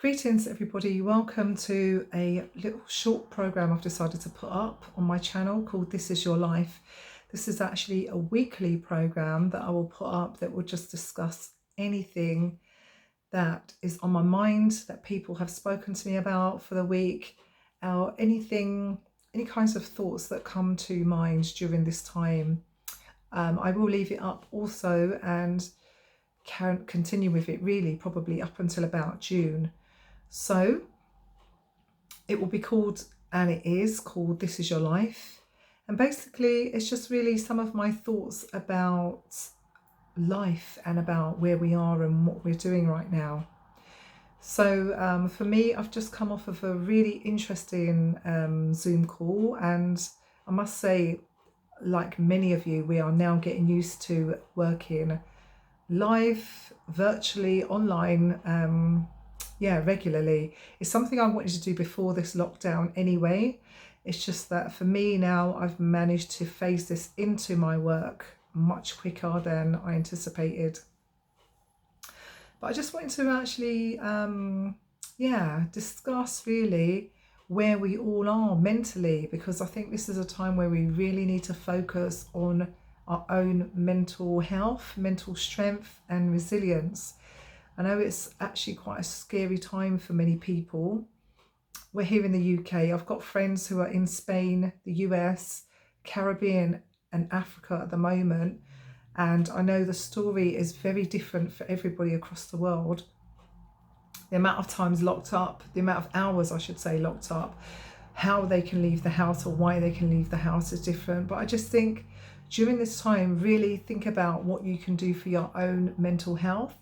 Greetings everybody, welcome to a little short program I've decided to put up on my channel called This Is Your Life. This is actually a weekly program that I will put up that will just discuss anything that is on my mind that people have spoken to me about for the week, or any kinds of thoughts that come to mind during this time. I will leave it up also and continue with it really probably up until about June. So it will be called, and it is called, This Is Your Life. And basically it's just really some of my thoughts about life and about where we are and what we're doing right now. So for me, I've just come off of a really interesting Zoom call, and I must say, like many of you, we are now getting used to working live, virtually, online, regularly. It's something I wanted to do before this lockdown anyway. It's just that for me now, I've managed to phase this into my work much quicker than I anticipated. But I just wanted to actually, discuss really where we all are mentally, because I think this is a time where we really need to focus on our own mental health, mental strength and resilience. I know it's actually quite a scary time for many people. We're here in the UK. I've got friends who are in Spain, the US, Caribbean and Africa at the moment. And I know the story is very different for everybody across the world. The amount of times locked up, the amount of hours I should say locked up, how they can leave the house or why they can leave the house is different. But I just think during this time, really think about what you can do for your own mental health,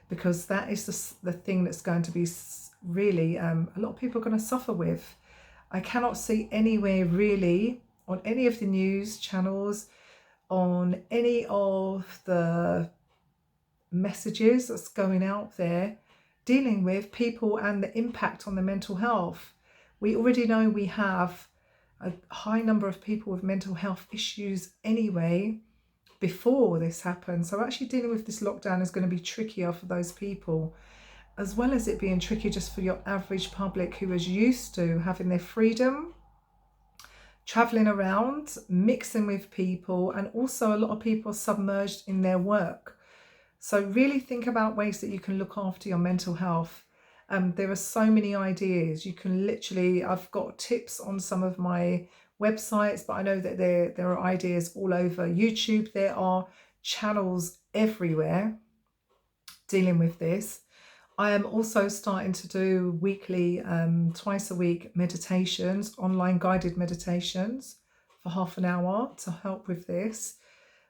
because that is the thing that's going to be really a lot of people are going to suffer with. I cannot see anywhere really on any of the news channels, on any of the messages that's going out there dealing with people and the impact on the mental health. We already know we have a high number of people with mental health issues anyway before this happened. So actually dealing with this lockdown is going to be trickier for those people, as well as it being tricky just for your average public who is used to having their freedom, traveling around, mixing with people, and also a lot of people are submerged in their work. So really think about ways that you can look after your mental health. There are so many ideas. You can literally, I've got tips on some of my websites, but I know that there are ideas all over YouTube. There are channels everywhere dealing with this. I am also starting to do weekly, twice a week meditations, online guided meditations for half an hour to help with this.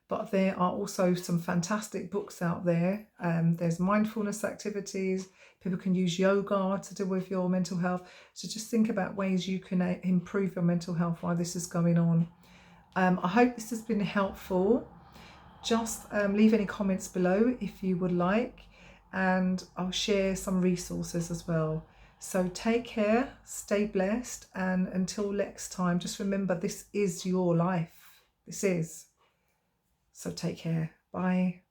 But there are also some fantastic books out there. There's mindfulness activities. People can use yoga to deal with your mental health. So just think about ways you can improve your mental health while this is going on. I hope this has been helpful. Just leave any comments below if you would like, and I'll share some resources as well. So take care, stay blessed, and until next time, just remember this is your life. This is. So take care. Bye.